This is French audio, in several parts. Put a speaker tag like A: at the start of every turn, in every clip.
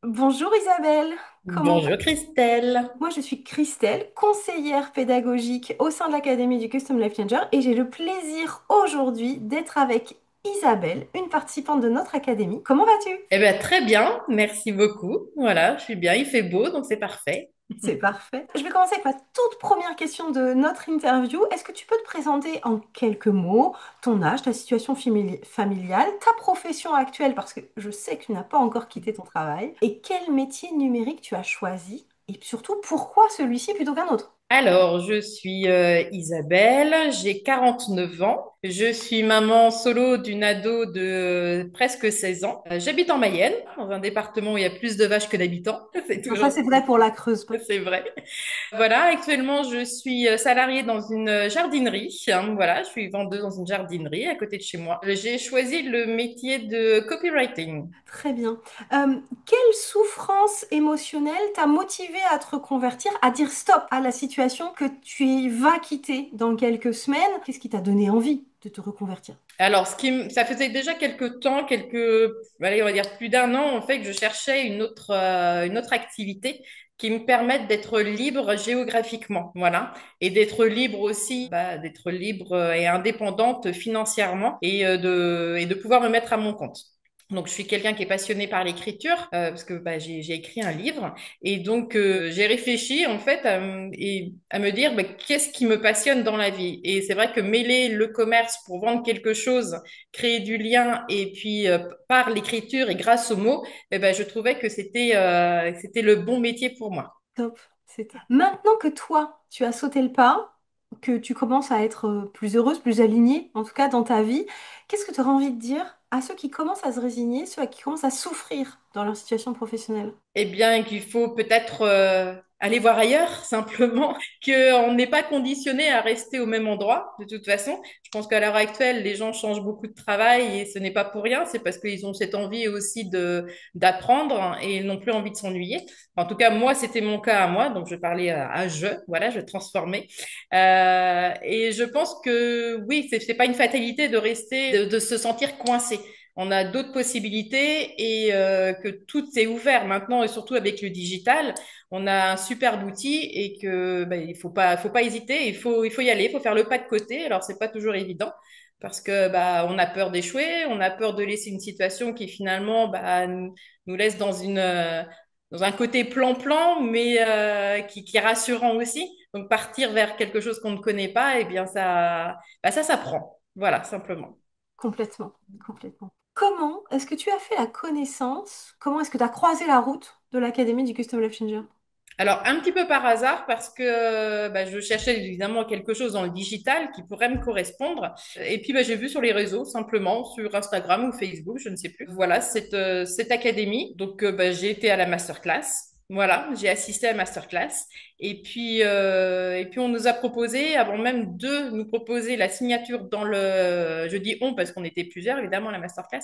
A: Bonjour Isabelle, comment
B: Bonjour Christelle.
A: Moi je suis Christelle, conseillère pédagogique au sein de l'Académie du Custom Life Changer et j'ai le plaisir aujourd'hui d'être avec Isabelle, une participante de notre académie. Comment vas-tu?
B: Eh bien, très bien, merci beaucoup. Voilà, je suis bien, il fait beau, donc c'est parfait.
A: C'est parfait. Je vais commencer avec ma toute première question de notre interview. Est-ce que tu peux te présenter en quelques mots ton âge, ta situation familiale, ta profession actuelle, parce que je sais que tu n'as pas encore quitté ton travail, et quel métier numérique tu as choisi, et surtout pourquoi celui-ci plutôt qu'un autre?
B: Alors, je suis Isabelle, j'ai 49 ans. Je suis maman solo d'une ado de presque 16 ans. J'habite en Mayenne, dans un département où il y a plus de vaches que d'habitants. C'est
A: Ah, ça
B: toujours,
A: c'est vrai pour la Creuse.
B: c'est vrai. Voilà, actuellement, je suis salariée dans une jardinerie. Hein, voilà, je suis vendeuse dans une jardinerie à côté de chez moi. J'ai choisi le métier de copywriting.
A: Très bien. Quelle souffrance émotionnelle t'a motivé à te reconvertir, à dire stop à la situation que tu vas quitter dans quelques semaines? Qu'est-ce qui t'a donné envie de te reconvertir?
B: Alors, ça faisait déjà quelques temps, allez, on va dire plus d'un an, en fait, que je cherchais une autre activité qui me permette d'être libre géographiquement, voilà, et d'être libre aussi, d'être libre et indépendante financièrement et de pouvoir me mettre à mon compte. Donc, je suis quelqu'un qui est passionné par l'écriture parce que j'ai écrit un livre et donc j'ai réfléchi en fait à me dire qu'est-ce qui me passionne dans la vie. Et c'est vrai que mêler le commerce pour vendre quelque chose, créer du lien et puis par l'écriture et grâce aux mots, je trouvais que c'était le bon métier pour moi.
A: Top. Maintenant que toi, tu as sauté le pas, que tu commences à être plus heureuse, plus alignée, en tout cas dans ta vie, qu'est-ce que tu auras envie de dire à ceux qui commencent à se résigner, ceux qui commencent à souffrir dans leur situation professionnelle?
B: Eh bien, qu'il faut peut-être aller voir ailleurs, simplement, qu'on n'est pas conditionné à rester au même endroit, de toute façon. Je pense qu'à l'heure actuelle, les gens changent beaucoup de travail et ce n'est pas pour rien, c'est parce qu'ils ont cette envie aussi d'apprendre et ils n'ont plus envie de s'ennuyer. En tout cas, moi, c'était mon cas à moi, donc je parlais à je, voilà, je transformais. Et je pense que oui, c'est pas une fatalité de rester, de se sentir coincé. On a d'autres possibilités et que tout est ouvert maintenant et surtout avec le digital, on a un superbe outil et que faut pas hésiter, il faut y aller, il faut faire le pas de côté. Alors c'est pas toujours évident parce que on a peur d'échouer, on a peur de laisser une situation qui finalement nous laisse dans une dans un côté plan-plan, mais qui est rassurant aussi. Donc partir vers quelque chose qu'on ne connaît pas, eh bien ça s'apprend. Voilà, simplement.
A: Complètement, complètement. Comment est-ce que tu as fait la connaissance, comment est-ce que tu as croisé la route de l'Académie du Custom Life Changer?
B: Alors, un petit peu par hasard, parce que je cherchais évidemment quelque chose dans le digital qui pourrait me correspondre. Et puis, j'ai vu sur les réseaux, simplement, sur Instagram ou Facebook, je ne sais plus. Voilà, cette académie. Donc, j'ai été à la masterclass. Voilà, j'ai assisté à la masterclass. Et puis, on nous a proposé, avant même de nous proposer la signature dans je dis on parce qu'on était plusieurs, évidemment, à la masterclass.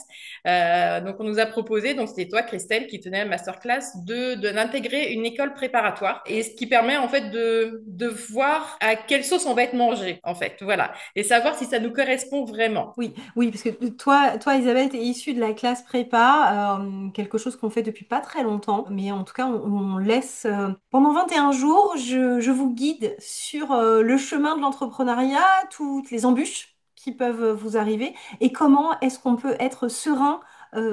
B: Donc, on nous a proposé, donc c'était toi, Christelle, qui tenait la masterclass, d'intégrer une école préparatoire. Et ce qui permet, en fait, de voir à quelle sauce on va être mangé, en fait. Voilà. Et savoir si ça nous correspond vraiment.
A: Oui, oui, parce que toi, Isabelle, tu es issue de la classe prépa, quelque chose qu'on fait depuis pas très longtemps, mais en tout cas, on laisse pendant 21 jours, je vous guide sur le chemin de l'entrepreneuriat, toutes les embûches qui peuvent vous arriver et comment est-ce qu'on peut être serein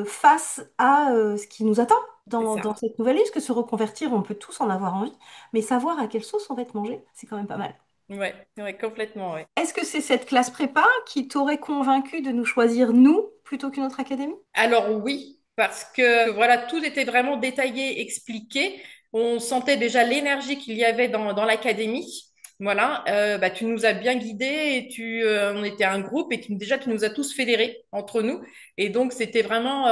A: face à ce qui nous attend
B: C'est
A: dans
B: ça.
A: cette nouvelle vie, parce que se reconvertir, on peut tous en avoir envie, mais savoir à quelle sauce on va être mangé, c'est quand même pas mal.
B: Ouais, ouais, complètement, ouais.
A: Est-ce que c'est cette classe prépa qui t'aurait convaincu de nous choisir nous plutôt qu'une autre académie?
B: Alors oui, parce que voilà, tout était vraiment détaillé, expliqué. On sentait déjà l'énergie qu'il y avait dans l'académie. Voilà, tu nous as bien guidés et on était un groupe et déjà tu nous as tous fédérés entre nous. Et donc c'était vraiment,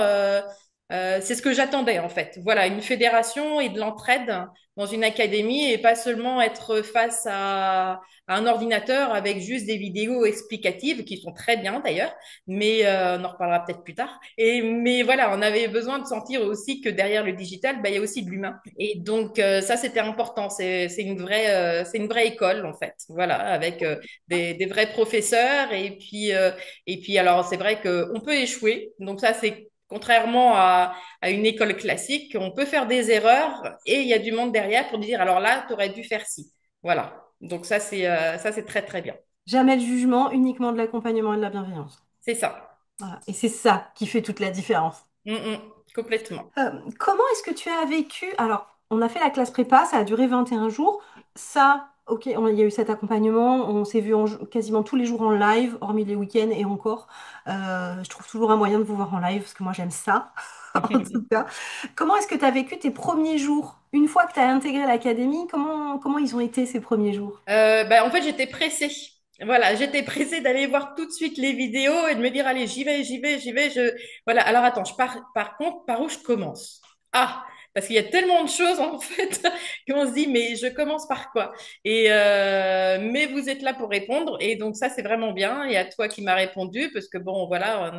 B: c'est ce que j'attendais en fait. Voilà, une fédération et de l'entraide dans une académie et pas seulement être face à un ordinateur avec juste des vidéos explicatives qui sont très bien d'ailleurs, mais on en reparlera peut-être plus tard. Mais voilà, on avait besoin de sentir aussi que derrière le digital, il y a aussi de l'humain. Et donc ça, c'était important. C'est une vraie école en fait. Voilà, avec des vrais professeurs. Et puis alors c'est vrai que on peut échouer. Donc ça, c'est Contrairement à une école classique, on peut faire des erreurs et il y a du monde derrière pour dire, alors là, tu aurais dû faire ci. Voilà. Donc ça, c'est très, très bien.
A: Jamais de jugement, uniquement de l'accompagnement et de la bienveillance.
B: C'est ça.
A: Voilà. Et c'est ça qui fait toute la différence.
B: Complètement.
A: Comment est-ce que tu as vécu? Alors, on a fait la classe prépa, ça a duré 21 jours. Ça, ok, il y a eu cet accompagnement, on s'est vu quasiment tous les jours en live, hormis les week-ends et encore. Je trouve toujours un moyen de vous voir en live, parce que moi j'aime ça, en tout cas. Comment est-ce que tu as vécu tes premiers jours? Une fois que tu as intégré l'académie, comment ils ont été ces premiers jours?
B: En fait, j'étais pressée. Voilà, j'étais pressée d'aller voir tout de suite les vidéos et de me dire, allez, j'y vais, j'y vais, j'y vais. Voilà, alors attends, par contre, par où je commence? Ah, parce qu'il y a tellement de choses en fait qu'on se dit, mais je commence par quoi? Mais vous êtes là pour répondre et donc ça, c'est vraiment bien. Et à toi qui m'as répondu parce que bon, voilà,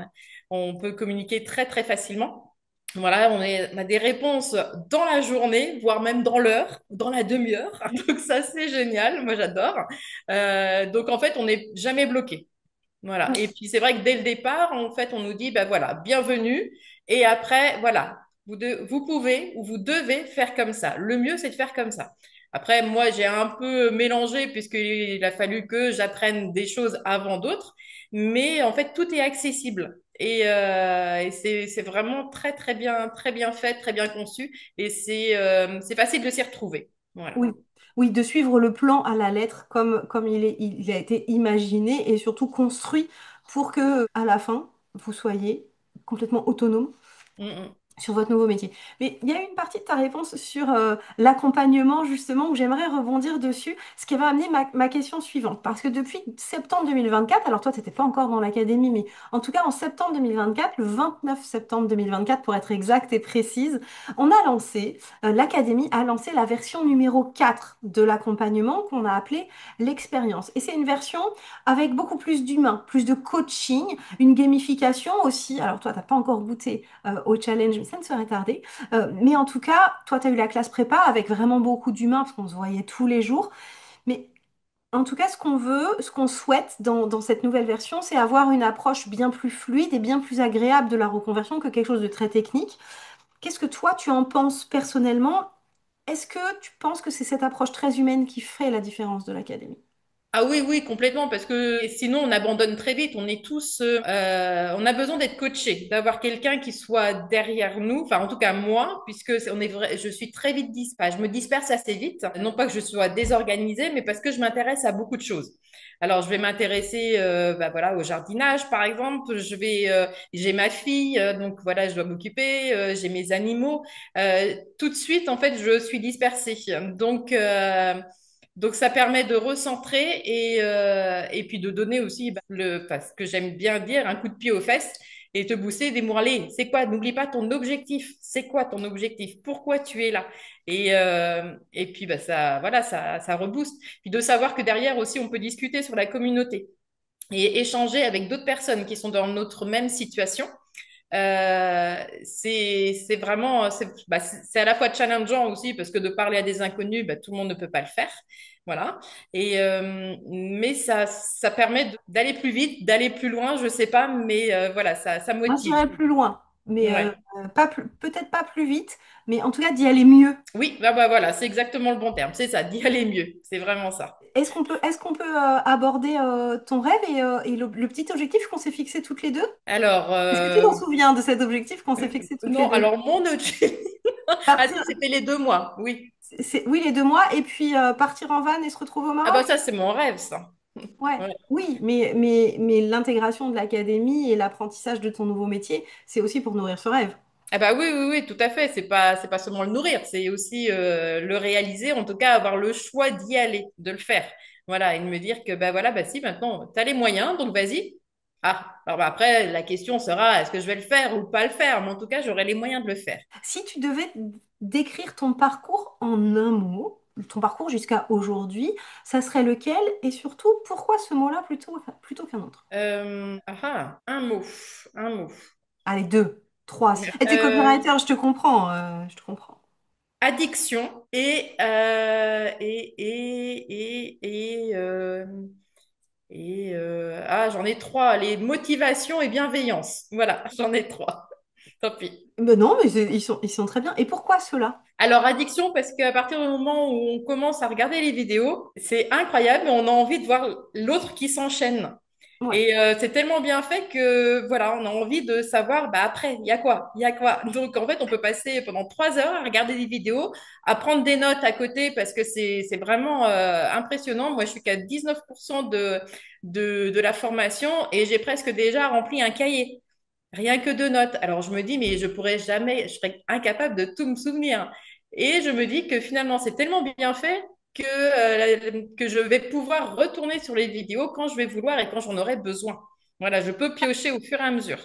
B: on peut communiquer très, très facilement. Voilà, on a des réponses dans la journée, voire même dans l'heure, dans la demi-heure. Donc ça, c'est génial. Moi, j'adore. Donc en fait, on n'est jamais bloqué. Voilà. Et puis c'est vrai que dès le départ, en fait, on nous dit, ben voilà, bienvenue. Et après, voilà, vous pouvez ou vous devez faire comme ça. Le mieux, c'est de faire comme ça. Après, moi, j'ai un peu mélangé puisqu'il a fallu que j'apprenne des choses avant d'autres. Mais en fait, tout est accessible. Et c'est vraiment très bien fait, très bien conçu. Et c'est facile de s'y retrouver. Voilà.
A: Oui, oui, de suivre le plan à la lettre comme il a été imaginé et surtout construit pour que à la fin, vous soyez complètement autonome
B: Mm, mm.
A: sur votre nouveau métier. Mais il y a une partie de ta réponse sur l'accompagnement, justement, où j'aimerais rebondir dessus, ce qui va amener ma question suivante. Parce que depuis septembre 2024, alors toi, tu n'étais pas encore dans l'académie, mais en tout cas, en septembre 2024, le 29 septembre 2024, pour être exacte et précise, l'académie a lancé la version numéro 4 de l'accompagnement qu'on a appelé l'expérience. Et c'est une version avec beaucoup plus d'humain, plus de coaching, une gamification aussi. Alors toi, tu n'as pas encore goûté au challenge, mais ça ne serait tardé. Mais en tout cas, toi, tu as eu la classe prépa avec vraiment beaucoup d'humains parce qu'on se voyait tous les jours. Mais en tout cas, ce qu'on veut, ce qu'on souhaite dans cette nouvelle version, c'est avoir une approche bien plus fluide et bien plus agréable de la reconversion que quelque chose de très technique. Qu'est-ce que toi, tu en penses personnellement? Est-ce que tu penses que c'est cette approche très humaine qui fait la différence de l'académie?
B: Ah oui, oui, complètement, parce que sinon on abandonne très vite. On a besoin d'être coaché, d'avoir quelqu'un qui soit derrière nous. Enfin, en tout cas moi, puisque on est vrai, je suis très vite disperse. Je me disperse assez vite. Non pas que je sois désorganisée, mais parce que je m'intéresse à beaucoup de choses. Alors, je vais m'intéresser, voilà, au jardinage, par exemple. J'ai ma fille, donc voilà, je dois m'occuper. J'ai mes animaux. Tout de suite, en fait, je suis dispersée. Donc, ça permet de recentrer et puis de donner aussi, parce que j'aime bien dire, un coup de pied aux fesses et te booster, des mots. Allez, c'est quoi? N'oublie pas ton objectif. C'est quoi ton objectif? Pourquoi tu es là? Et puis, voilà, ça rebooste. Puis de savoir que derrière aussi, on peut discuter sur la communauté et échanger avec d'autres personnes qui sont dans notre même situation. C'est vraiment, c'est à la fois challengeant aussi parce que de parler à des inconnus, tout le monde ne peut pas le faire. Voilà. Mais ça permet d'aller plus vite, d'aller plus loin, je sais pas, mais voilà, ça
A: Moi,
B: motive.
A: j'irais plus loin, mais
B: Ouais.
A: peut-être pas plus vite, mais en tout cas d'y aller mieux.
B: Oui, voilà, c'est exactement le bon terme. C'est ça, d'y aller mieux. C'est vraiment ça.
A: Est-ce qu'on peut aborder ton rêve et le petit objectif qu'on s'est fixé toutes les deux?
B: Alors,
A: Est-ce que tu t'en souviens de cet objectif qu'on s'est fixé toutes les
B: non,
A: deux?
B: alors mon objectif, ah si,
A: Partir,
B: c'était les 2 mois, oui.
A: oui, les 2 mois, et puis partir en van et se retrouver au
B: Ah bah
A: Maroc?
B: ça, c'est mon rêve, ça.
A: Ouais,
B: Ouais.
A: oui, mais l'intégration de l'académie et l'apprentissage de ton nouveau métier, c'est aussi pour nourrir ce rêve.
B: Ah bah oui, oui, oui, tout à fait. C'est pas seulement le nourrir, c'est aussi le réaliser, en tout cas avoir le choix d'y aller, de le faire. Voilà, et de me dire que bah voilà, bah si maintenant tu as les moyens, donc vas-y. Ah, alors après la question sera est-ce que je vais le faire ou pas le faire, mais en tout cas j'aurai les moyens de le faire.
A: Si tu devais décrire ton parcours en un mot, ton parcours jusqu'à aujourd'hui, ça serait lequel? Et surtout, pourquoi ce mot-là plutôt qu'un autre?
B: Un mot, un mot.
A: Allez, deux, trois. Et t'es
B: Euh,
A: copywriter, je te comprends, je te comprends.
B: Addiction j'en ai trois, les motivations et bienveillance. Voilà, j'en ai trois. Tant pis.
A: Ben non, mais ils sont très bien. Et pourquoi cela?
B: Alors, addiction, parce qu'à partir du moment où on commence à regarder les vidéos, c'est incroyable, mais on a envie de voir l'autre qui s'enchaîne.
A: Ouais,
B: Et c'est tellement bien fait que voilà, on a envie de savoir, bah après, il y a quoi? Il y a quoi? Donc en fait, on peut passer pendant 3 heures à regarder des vidéos, à prendre des notes à côté parce que c'est vraiment impressionnant. Moi, je suis qu'à 19% de la formation et j'ai presque déjà rempli un cahier. Rien que de notes. Alors je me dis, mais je pourrais jamais, je serais incapable de tout me souvenir. Et je me dis que finalement, c'est tellement bien fait que je vais pouvoir retourner sur les vidéos quand je vais vouloir et quand j'en aurai besoin. Voilà, je peux piocher au fur et à mesure.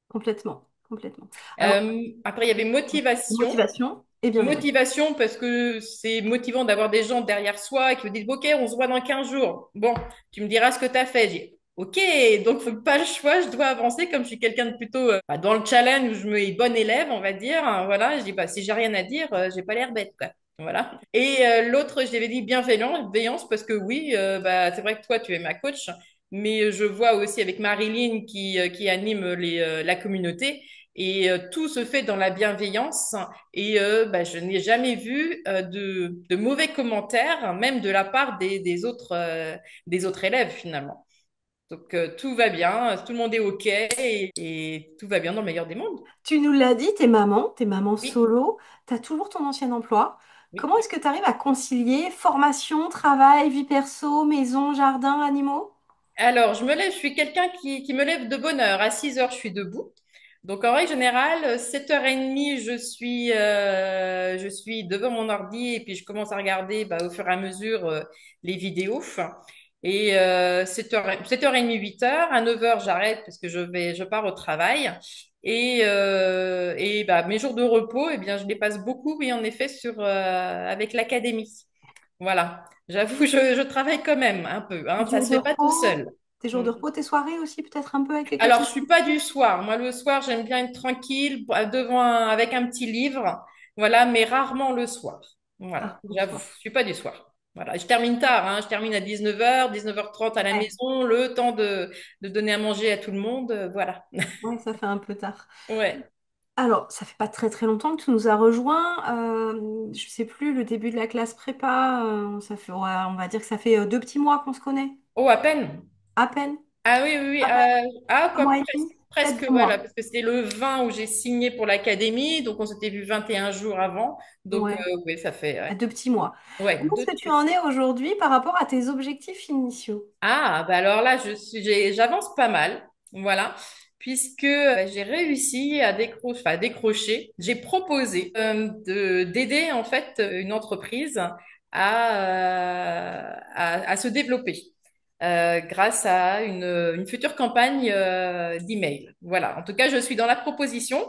A: complètement, complètement. Alors,
B: Après, il y avait motivation.
A: motivation et bienveillance.
B: Motivation parce que c'est motivant d'avoir des gens derrière soi qui me disent, OK, on se voit dans 15 jours. Bon, tu me diras ce que tu as fait. J'ai, OK, donc pas le choix, je dois avancer comme je suis quelqu'un de plutôt bah, dans le challenge où je me suis bonne élève, on va dire. Hein, voilà, je dis, bah, si j'ai rien à dire, j'ai pas l'air bête, quoi. Voilà. Et l'autre, je l'avais dit bienveillance parce que oui, bah, c'est vrai que toi, tu es ma coach, mais je vois aussi avec Marilyn qui anime la communauté. Et tout se fait dans la bienveillance. Et bah, je n'ai jamais vu de mauvais commentaires, même de la part des autres élèves finalement. Donc tout va bien, tout le monde est OK et tout va bien dans le meilleur des mondes.
A: Tu nous l'as dit, t'es maman
B: Oui,
A: solo, t'as toujours ton ancien emploi.
B: oui.
A: Comment est-ce que tu arrives à concilier formation, travail, vie perso, maison, jardin, animaux?
B: Alors, je me lève, je suis quelqu'un qui me lève de bonne heure. À 6 heures, je suis debout. Donc, en règle générale, 7h30, je suis devant mon ordi et puis je commence à regarder bah, au fur et à mesure les vidéos. Et 7h30, 8h, à 9h, j'arrête parce que je pars au travail. Et bah, mes jours de repos, eh bien, je les passe beaucoup, oui, en effet, avec l'académie. Voilà. J'avoue, je travaille quand même un peu,
A: Tes
B: hein. Ça
A: jours
B: se
A: de
B: fait pas tout
A: repos,
B: seul.
A: tes jours
B: Mm.
A: de repos, tes soirées aussi, peut-être un peu avec
B: Alors,
A: l'écriture?
B: je suis pas du soir. Moi, le soir, j'aime bien être tranquille avec un petit livre. Voilà, mais rarement le soir. Voilà,
A: Ah, le
B: j'avoue,
A: soir.
B: je suis pas du soir. Voilà, je termine tard, hein. Je termine à 19h, 19h30 à la
A: Ouais,
B: maison, le temps de donner à manger à tout le monde. Voilà.
A: ouais, ça fait un peu tard.
B: Ouais.
A: Alors, ça fait pas très très longtemps que tu nous as rejoints. Je sais plus, le début de la classe prépa, ça fait, ouais, on va dire que ça fait 2 petits mois qu'on se connaît.
B: Oh, à peine.
A: À peine.
B: Ah oui, oui, oui.
A: À peine. Un
B: Quoi,
A: mois et
B: presque,
A: demi, peut-être
B: presque,
A: deux
B: voilà,
A: mois.
B: parce que c'était le 20 où j'ai signé pour l'académie, donc on s'était vu 21 jours avant. Donc,
A: Ouais,
B: oui, ça fait,
A: à
B: ouais,
A: 2 petits mois.
B: ouais,
A: Où est-ce que tu en es aujourd'hui par rapport à tes objectifs initiaux?
B: Ah, bah alors là, j'avance pas mal, voilà, puisque bah, j'ai réussi à décrocher. J'ai proposé d'aider en fait une entreprise à se développer grâce à une future campagne d'email. Voilà. En tout cas, je suis dans la proposition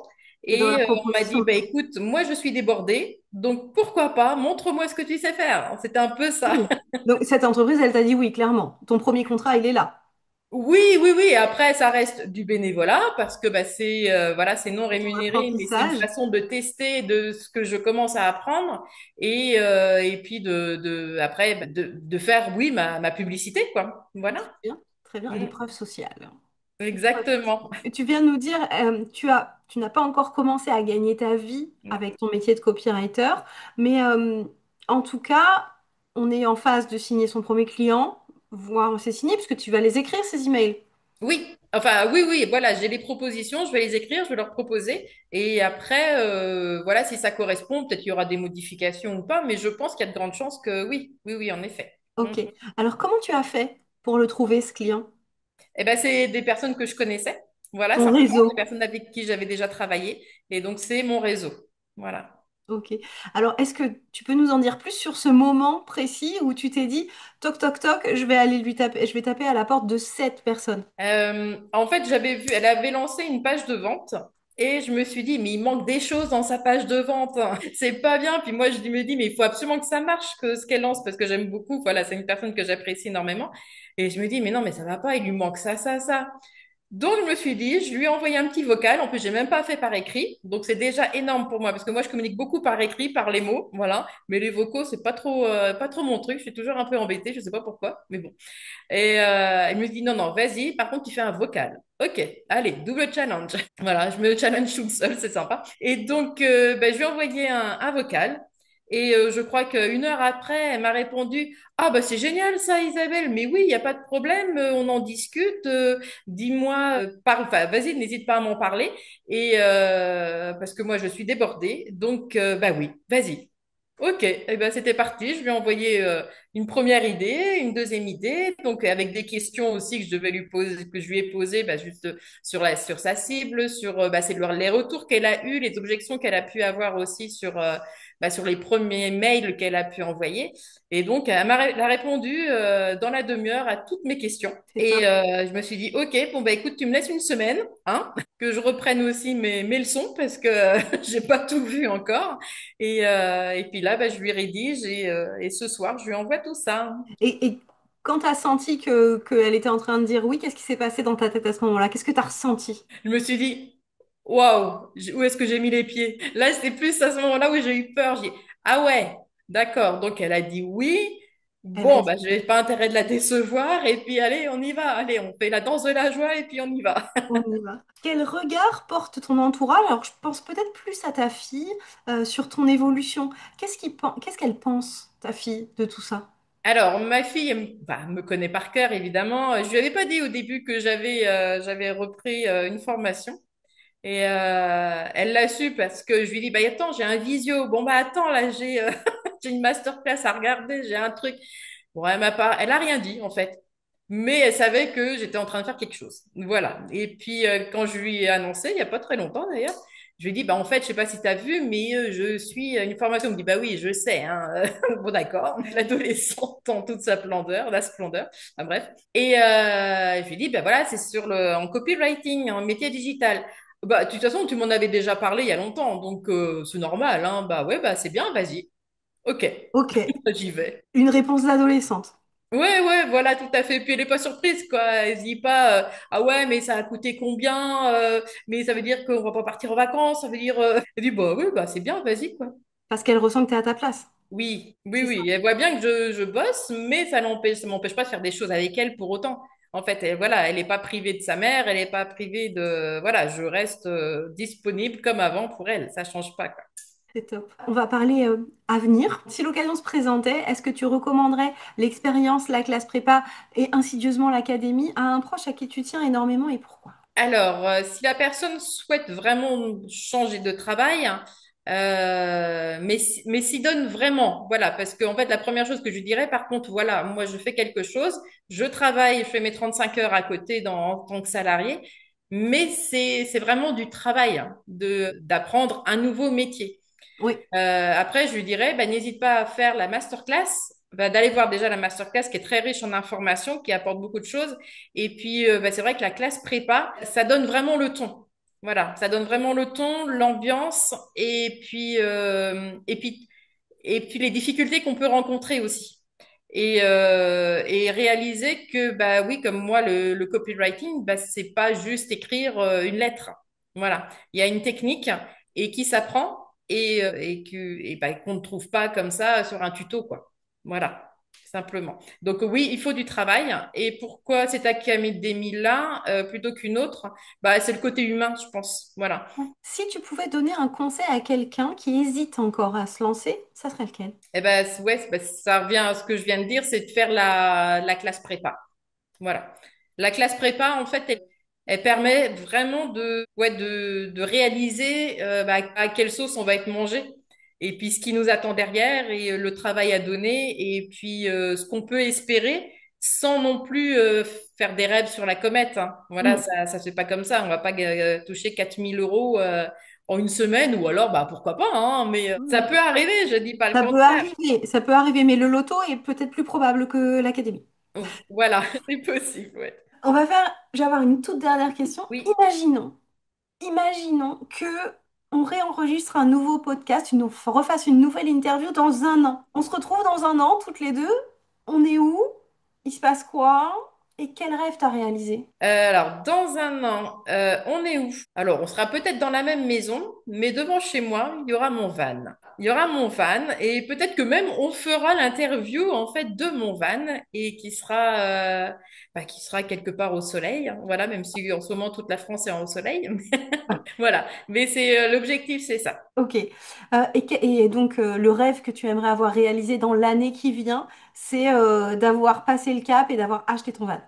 A: Tu es dans la
B: et on m'a dit,
A: proposition.
B: bah écoute, moi je suis débordée, donc pourquoi pas, montre-moi ce que tu sais faire. C'était un peu ça.
A: Oui. Donc, cette entreprise, elle t'a dit oui, clairement. Ton premier contrat, il est là.
B: Oui, oui, oui. Après, ça reste du bénévolat parce que bah, c'est non
A: C'est ton
B: rémunéré, mais c'est une
A: apprentissage.
B: façon de tester de ce que je commence à apprendre et puis après bah, de faire oui ma publicité quoi.
A: Très
B: Voilà.
A: bien, très bien.
B: Mm.
A: Une preuve sociale. Preuve
B: Exactement.
A: sociale. Et tu viens de nous dire, tu n'as pas encore commencé à gagner ta vie avec ton métier de copywriter, mais en tout cas, on est en phase de signer son premier client, voire c'est signé, puisque tu vas les écrire, ces emails.
B: Oui. Enfin, oui, oui. Voilà, j'ai les propositions, je vais les écrire, je vais leur proposer et après, voilà, si ça correspond, peut-être qu'il y aura des modifications ou pas, mais je pense qu'il y a de grandes chances que oui, oui, oui, en effet. Mm.
A: Ok. Alors, comment tu as fait pour le trouver, ce client?
B: Eh ben, c'est des personnes que je connaissais. Voilà,
A: Ton
B: simplement, des
A: réseau.
B: personnes avec qui j'avais déjà travaillé. Et donc, c'est mon réseau. Voilà.
A: Ok. Alors, est-ce que tu peux nous en dire plus sur ce moment précis où tu t'es dit, toc, toc, toc, je vais aller lui taper, je vais taper à la porte de cette personne.
B: En fait, j'avais vu, elle avait lancé une page de vente. Et je me suis dit, mais il manque des choses dans sa page de vente. C'est pas bien. Puis moi, je me dis, mais il faut absolument que ça marche, que ce qu'elle lance, parce que j'aime beaucoup. Voilà, c'est une personne que j'apprécie énormément. Et je me dis, mais non, mais ça va pas, il lui manque ça, ça, ça. Donc, je me suis dit, je lui ai envoyé un petit vocal. En plus, j'ai même pas fait par écrit. Donc, c'est déjà énorme pour moi parce que moi, je communique beaucoup par écrit, par les mots. Voilà. Mais les vocaux, c'est pas trop mon truc. Je suis toujours un peu embêtée. Je sais pas pourquoi. Mais bon. Et elle me dit, non, non, vas-y. Par contre, tu fais un vocal. Ok. Allez, double challenge. Voilà. Je me challenge toute seule. C'est sympa. Et donc, ben, je lui ai envoyé un vocal. Et je crois qu'une heure après, elle m'a répondu, ah, bah, c'est génial ça, Isabelle. Mais oui, il n'y a pas de problème. On en discute. Dis-moi, enfin, vas-y, n'hésite pas à m'en parler. Et parce que moi, je suis débordée. Donc, bah oui, vas-y. Ok, eh ben, c'était parti. Je lui ai envoyé une première idée, une deuxième idée, donc avec des questions aussi que je devais lui poser, que je lui ai posées, bah, juste sur sa cible, sur bah, les retours qu'elle a eus, les objections qu'elle a pu avoir aussi sur les premiers mails qu'elle a pu envoyer. Et donc, elle a répondu dans la demi-heure à toutes mes questions.
A: C'est
B: Et
A: top.
B: je me suis dit, ok, bon bah écoute, tu me laisses une semaine, hein, que je reprenne aussi mes leçons parce que j'ai pas tout vu encore. Et puis là, bah, je lui rédige et ce soir, je lui envoie tout ça.
A: Et quand tu as senti qu'elle était en train de dire oui, qu'est-ce qui s'est passé dans ta tête à ce moment-là? Qu'est-ce que tu as ressenti?
B: Je me suis dit, waouh, où est-ce que j'ai mis les pieds? Là, c'est plus à ce moment-là où j'ai eu peur. J'ai dit, ah ouais, d'accord. Donc, elle a dit oui.
A: Elle a
B: Bon, bah,
A: dit
B: je n'ai pas intérêt de la décevoir. Et puis, allez, on y va. Allez, on fait la danse de la joie et puis on y va.
A: on y va. Quel regard porte ton entourage? Alors, je pense peut-être plus à ta fille sur ton évolution. Qu'est-ce qu'elle pense, ta fille, de tout ça?
B: Alors, ma fille bah, me connaît par cœur, évidemment. Je lui avais pas dit au début que j'avais repris une formation. Et elle l'a su parce que je lui dis, bah attends, j'ai un visio. Bon, bah attends, là, j'ai une masterclass à regarder, j'ai un truc. Bon, elle a rien dit, en fait. Mais elle savait que j'étais en train de faire quelque chose. Voilà. Et puis, quand je lui ai annoncé, il n'y a pas très longtemps d'ailleurs, je lui ai dit, bah en fait, je sais pas si tu as vu, mais je suis à une formation. Elle me dit, bah oui, je sais, hein. Bon, d'accord. L'adolescente en toute sa splendeur, la splendeur. Enfin, bref. Et je lui ai dit, bah voilà, c'est en copywriting, en métier digital. Bah, de toute façon, tu m'en avais déjà parlé il y a longtemps, donc c'est normal, hein. Bah ouais, bah c'est bien, vas-y. Ok,
A: Ok,
B: j'y vais.
A: une réponse d'adolescente.
B: Ouais, ouais, voilà, tout à fait. Puis elle est pas surprise, quoi. Elle se dit pas, ah ouais, mais ça a coûté combien? Mais ça veut dire qu'on va pas partir en vacances. Ça veut dire, elle dit, bah oui, bah c'est bien, vas-y, quoi.
A: Parce qu'elle ressent que tu es à ta place.
B: Oui, oui,
A: C'est ça.
B: oui. Elle voit bien que je bosse, mais ça m'empêche pas de faire des choses avec elle pour autant. En fait, voilà, elle n'est pas privée de sa mère, elle n'est pas privée de, voilà, je reste disponible comme avant pour elle. Ça change pas, quoi.
A: C'est top. On va parler avenir. Si l'occasion se présentait, est-ce que tu recommanderais l'expérience, la classe prépa et insidieusement l'académie à un proche à qui tu tiens énormément et pourquoi?
B: Alors, si la personne souhaite vraiment changer de travail, mais s'y donne vraiment, voilà, parce qu'en fait, la première chose que je lui dirais, par contre, voilà, moi, je fais quelque chose, je travaille, je fais mes 35 heures à côté en tant que salarié, mais c'est vraiment du travail, hein, d'apprendre un nouveau métier.
A: Oui,
B: Après, je lui dirais, bah, n'hésite pas à faire la masterclass, bah, d'aller voir déjà la masterclass qui est très riche en informations, qui apporte beaucoup de choses. Et puis, bah, c'est vrai que la classe prépa, ça donne vraiment le ton. Voilà, ça donne vraiment le ton, l'ambiance, et puis les difficultés qu'on peut rencontrer aussi. Et réaliser que, bah oui, comme moi, le copywriting, bah, c'est pas juste écrire une lettre. Voilà, il y a une technique et qui s'apprend et qu'on ne trouve pas comme ça sur un tuto, quoi. Voilà, simplement. Donc oui, il faut du travail. Et pourquoi cette académie là plutôt qu'une autre? Bah, c'est le côté humain, je pense. Voilà.
A: ouais. Si tu pouvais donner un conseil à quelqu'un qui hésite encore à se lancer, ça serait lequel?
B: Eh ben ouais, ça revient à ce que je viens de dire, c'est de faire la classe prépa. Voilà. La classe prépa, en fait, elle permet vraiment de réaliser à quelle sauce on va être mangé. Et puis ce qui nous attend derrière et le travail à donner et puis ce qu'on peut espérer sans non plus faire des rêves sur la comète, hein. Voilà,
A: Mm.
B: ça se fait pas comme ça. On va pas toucher 4 000 € en une semaine ou alors bah pourquoi pas, hein, mais ça
A: Mm.
B: peut arriver, je dis pas le contraire.
A: Ça peut arriver, mais le loto est peut-être plus probable que l'académie.
B: Voilà, c'est possible, ouais.
A: Je vais avoir une toute dernière question.
B: Oui.
A: Imaginons que on réenregistre un nouveau podcast, refasse une nouvelle interview dans un an. On se retrouve dans un an, toutes les deux. On est où? Il se passe quoi? Et quel rêve t'as réalisé?
B: Alors, dans un an, on est où? Alors, on sera peut-être dans la même maison, mais devant chez moi, il y aura mon van. Il y aura mon van et peut-être que même on fera l'interview en fait de mon van et qui sera quelque part au soleil, hein. Voilà, même si en ce moment toute la France est en au soleil. Voilà, mais c'est l'objectif, c'est ça.
A: Ok. Et donc, le rêve que tu aimerais avoir réalisé dans l'année qui vient, c'est d'avoir passé le cap et d'avoir acheté ton van.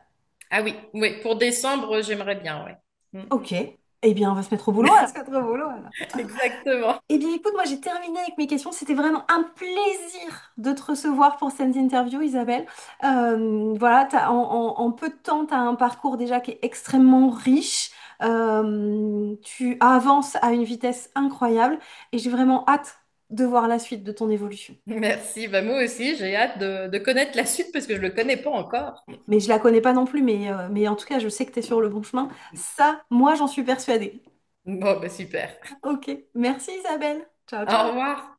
B: Ah oui, oui, pour décembre, j'aimerais bien, ouais. Mm.
A: Ok. Eh bien, on va se mettre au boulot. On va se mettre au boulot, alors.
B: Exactement.
A: Eh bien, écoute, moi, j'ai terminé avec mes questions. C'était vraiment un plaisir de te recevoir pour cette interview, Isabelle. Voilà, en peu de temps, tu as un parcours déjà qui est extrêmement riche. Tu avances à une vitesse incroyable et j'ai vraiment hâte de voir la suite de ton évolution.
B: Merci. Bah, moi aussi, j'ai hâte de connaître la suite parce que je ne le connais pas encore.
A: Mais je la connais pas non plus, mais en tout cas, je sais que tu es sur le bon chemin. Ça, moi, j'en suis persuadée.
B: Bon, bah, super.
A: Ok, merci Isabelle. Ciao,
B: Au
A: ciao.
B: revoir.